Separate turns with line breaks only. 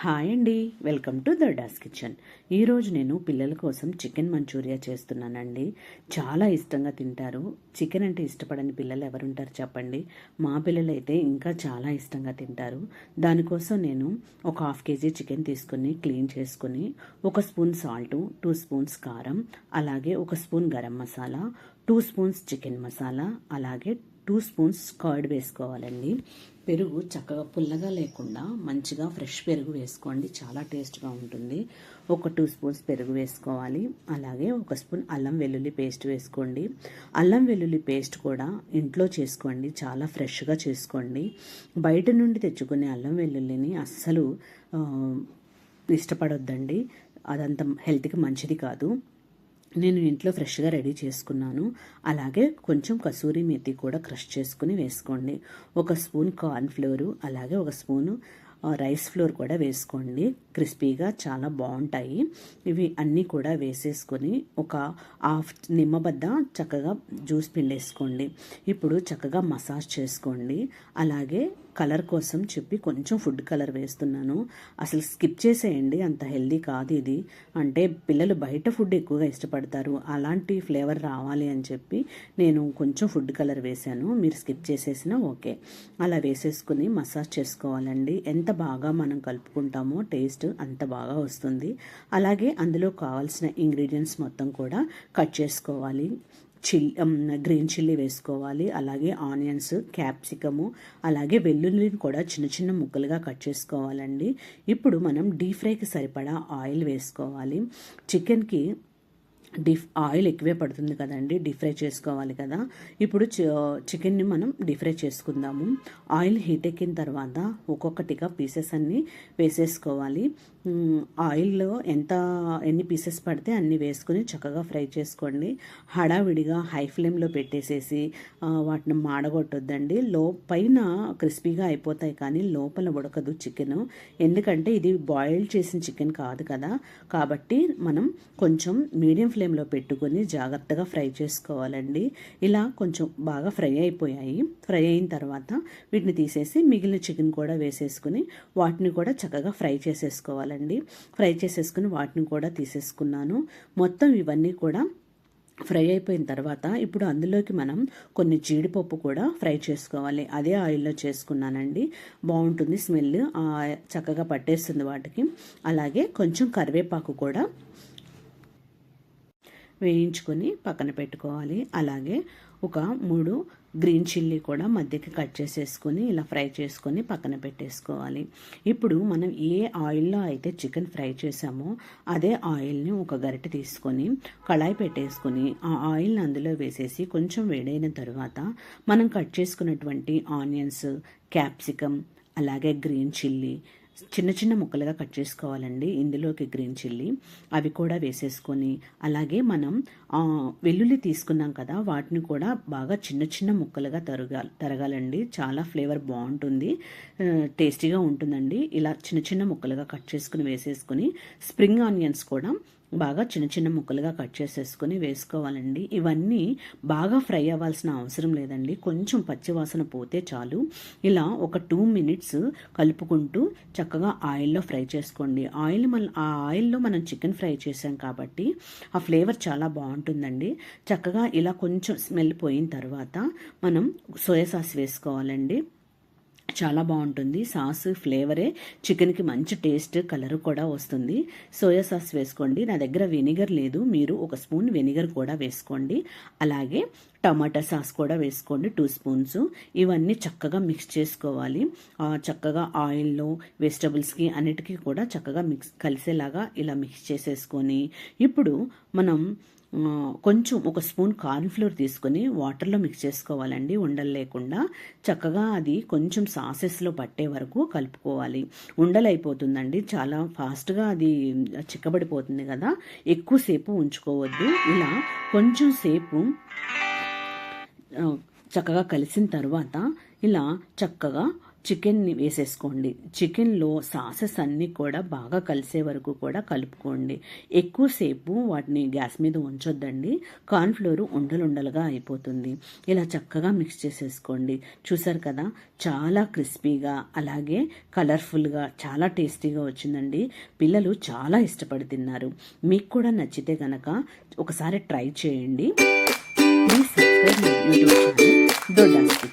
Hi అండి, welcome to దర్డాస్ kitchen. ఈరోజు నేను పిల్లల కోసం చికెన్ మంచూరియా చేస్తున్నానండి. చాలా ఇష్టంగా తింటారు. చికెన్ అంటే ఇష్టపడని పిల్లలు ఎవరుంటారు చెప్పండి. మా పిల్లలు అయితే ఇంకా చాలా ఇష్టంగా తింటారు. దానికోసం నేను ఒక 1/2 kg చికెన్ తీసుకుని క్లీన్ చేసుకుని 1 స్పూన్ సాల్టు, 2 స్పూన్స్ కారం, అలాగే 1 spoon garam masala, 2 spoons chicken masala, అలాగే 2 స్పూన్స్ కర్డ్ వేసుకోవాలండి. పెరుగు చక్కగా పుల్లగా లేకుండా మంచిగా ఫ్రెష్ పెరుగు వేసుకోండి, చాలా టేస్ట్గా ఉంటుంది. ఒక 2 స్పూన్స్ పెరుగు వేసుకోవాలి. అలాగే 1 స్పూన్ అల్లం వెల్లుల్లి పేస్ట్ వేసుకోండి. అల్లం వెల్లుల్లి పేస్ట్ కూడా ఇంట్లో చేసుకోండి, చాలా ఫ్రెష్గా చేసుకోండి. బయట నుండి తెచ్చుకునే అల్లం వెల్లుల్లిని అస్సలు ఇష్టపడొద్దండి, అదంత హెల్త్కి మంచిది కాదు. నేను ఇంట్లో ఫ్రెష్గా రెడీ చేసుకున్నాను. అలాగే కొంచెం కసూరి మేతి కూడా క్రష్ చేసుకుని వేసుకోండి. 1 స్పూన్ కార్న్ ఫ్లోరు, అలాగే 1 స్పూను రైస్ ఫ్లోర్ కూడా వేసుకోండి. క్రిస్పీగా చాలా బాగుంటాయి. ఇవి అన్నీ కూడా వేసేసుకొని ఒక 1/2 నిమ్మబద్ద చక్కగా జ్యూస్ పిండేసుకోండి. ఇప్పుడు చక్కగా మసాజ్ చేసుకోండి. అలాగే కలర్ కోసం చెప్పి కొంచెం ఫుడ్ కలర్ వేస్తున్నాను. అసలు స్కిప్ చేసేయండి, అంత హెల్దీ కాదు ఇది. అంటే పిల్లలు బయట ఫుడ్ ఎక్కువగా ఇష్టపడతారు, అలాంటి ఫ్లేవర్ రావాలి అని చెప్పి నేను కొంచెం ఫుడ్ కలర్ వేశాను. మీరు స్కిప్ చేసేసినా ఓకే. అలా వేసేసుకుని మసాజ్ చేసుకోవాలండి. ఎంత బాగా మనం కలుపుకుంటామో టేస్ట్ అంత బాగా వస్తుంది. అలాగే అందులో కావాల్సిన ఇంగ్రీడియంట్స్ మొత్తం కూడా కట్ చేసుకోవాలి. గ్రీన్ చిల్లీ వేసుకోవాలి, అలాగే ఆనియన్స్, క్యాప్సికము, అలాగే వెల్లుల్లిని కూడా చిన్న చిన్న ముక్కలుగా కట్ చేసుకోవాలండి. ఇప్పుడు మనం డీప్ ఫ్రైకి సరిపడా ఆయిల్ వేసుకోవాలి. చికెన్కి ఆయిల్ ఎక్కువే పడుతుంది కదండి, డీప్ ఫ్రై చేసుకోవాలి కదా. ఇప్పుడు చికెన్ని మనం డీప్ ఫ్రై చేసుకుందాము. ఆయిల్ హీట్ ఎక్కిన తర్వాత ఒక్కొక్కటిగా పీసెస్ అన్నీ వేసేసుకోవాలి. ఆయిల్లో ఎన్ని పీసెస్ పడితే అన్ని వేసుకొని చక్కగా ఫ్రై చేసుకోండి. హడావిడిగా హై ఫ్లేమ్లో పెట్టేసేసి వాటిని మాడగొట్టొద్దండి. పైన క్రిస్పీగా అయిపోతాయి కానీ లోపల ఉడకదు చికెన్. ఎందుకంటే ఇది బాయిల్ చేసిన చికెన్ కాదు కదా, కాబట్టి మనం కొంచెం మీడియం ఫ్లేమ్లో పెట్టుకొని జాగ్రత్తగా ఫ్రై చేసుకోవాలండి. ఇలా కొంచెం బాగా ఫ్రై అయిపోయాయి. ఫ్రై అయిన తర్వాత వీటిని తీసేసి మిగిలిన చికెన్ కూడా వేసేసుకుని వాటిని కూడా చక్కగా ఫ్రై చేసేసుకోవాలండి. ఫ్రై చేసేసుకుని వాటిని కూడా తీసేసుకున్నాను. మొత్తం ఇవన్నీ కూడా ఫ్రై అయిపోయిన తర్వాత ఇప్పుడు అందులోకి మనం కొన్ని జీడిపప్పు కూడా ఫ్రై చేసుకోవాలి. అదే ఆయిల్లో చేసుకున్నానండి, బాగుంటుంది స్మెల్, చక్కగా పట్టేస్తుంది వాటికి. అలాగే కొంచెం కరివేపాకు కూడా వేయించుకొని పక్కన పెట్టుకోవాలి. అలాగే ఒక 3 గ్రీన్ చిల్లీ కూడా మధ్యకి కట్ చేసేసుకొని ఇలా ఫ్రై చేసుకొని పక్కన పెట్టేసుకోవాలి. ఇప్పుడు మనం ఏ ఆయిల్లో అయితే చికెన్ ఫ్రై చేసామో అదే ఆయిల్ని ఒక గరిటె తీసుకొని కళాయి పెట్టేసుకొని ఆ ఆయిల్ని అందులో వేసేసి కొంచెం వేడైన తర్వాత మనం కట్ చేసుకున్నటువంటి ఆనియన్స్, క్యాప్సికమ్, అలాగే గ్రీన్ చిల్లీ చిన్న చిన్న ముక్కలుగా కట్ చేసుకోవాలండి. ఇందులోకి గ్రీన్ చిల్లీ అవి కూడా వేసేసుకొని, అలాగే మనం వెల్లుల్లి తీసుకున్నాం కదా, వాటిని కూడా బాగా చిన్న చిన్న ముక్కలుగా తరగాలండి. చాలా ఫ్లేవర్ బాగుంటుంది, టేస్టీగా ఉంటుందండి. ఇలా చిన్న చిన్న ముక్కలుగా కట్ చేసుకుని వేసేసుకొని స్ప్రింగ్ ఆనియన్స్ కూడా బాగా చిన్న చిన్న ముక్కలుగా కట్ చేసేసుకొని వేసుకోవాలండి. ఇవన్నీ బాగా ఫ్రై అవ్వాల్సిన అవసరం లేదండి, కొంచెం పచ్చివాసన పోతే చాలు. ఇలా ఒక 2 minutes కలుపుకుంటూ చక్కగా ఆయిల్లో ఫ్రై చేసుకోండి. ఆ ఆయిల్లో మనం చికెన్ ఫ్రై చేసాం కాబట్టి ఆ ఫ్లేవర్ చాలా బాగుంటుందండి. చక్కగా ఇలా కొంచెం స్మెల్ పోయిన తర్వాత మనం సోయా సాస్ వేసుకోవాలండి. చాలా బాగుంటుంది సాస్, ఫ్లేవరే చికెన్కి మంచి టేస్ట్, కలర్ కూడా వస్తుంది. సోయా సాస్ వేసుకోండి. నా దగ్గర వెనిగర్ లేదు, మీరు 1 స్పూన్ వెనిగర్ కూడా వేసుకోండి. అలాగే టమాటా సాస్ కూడా వేసుకోండి, 2 స్పూన్స్. ఇవన్నీ చక్కగా మిక్స్ చేసుకోవాలి. చక్కగా ఆయిల్లో వెజిటబుల్స్కి అన్నిటికీ కూడా చక్కగా కలిసేలాగా ఇలా మిక్స్ చేసేసుకొని ఇప్పుడు మనం కొంచెం 1 స్పూన్ కార్న్ ఫ్లోర్ తీసుకొని వాటర్లో మిక్స్ చేసుకోవాలండి, ఉండలు లేకుండా. చక్కగా అది కొంచెం సాసెస్లో పట్టే వరకు కలుపుకోవాలి. ఉండలు అయిపోతుందండి, చాలా ఫాస్ట్గా అది చిక్కబడిపోతుంది కదా, ఎక్కువసేపు ఉంచుకోవద్దు. ఇలా కొంచెం సేపు చక్కగా కలిసిన తర్వాత ఇలా చక్కగా చికెన్ని వేసేసుకోండి. చికెన్లో సాసెస్ అన్నీ కూడా బాగా కలిసే వరకు కూడా కలుపుకోండి. ఎక్కువసేపు వాటిని గ్యాస్ మీద ఉంచొద్దండి, కార్న్ఫ్లోర్ ఉండలుండలుగా అయిపోతుంది. ఇలా చక్కగా మిక్స్ చేసేసుకోండి. చూసారు కదా, చాలా క్రిస్పీగా అలాగే కలర్ఫుల్గా చాలా టేస్టీగా వచ్చిందండి. పిల్లలు చాలా ఇష్టపడి తిన్నారు. మీకు కూడా నచ్చితే కనుక ఒకసారి ట్రై చేయండి. Please subscribe my YouTube channel దొడ్డాస్ kitchen.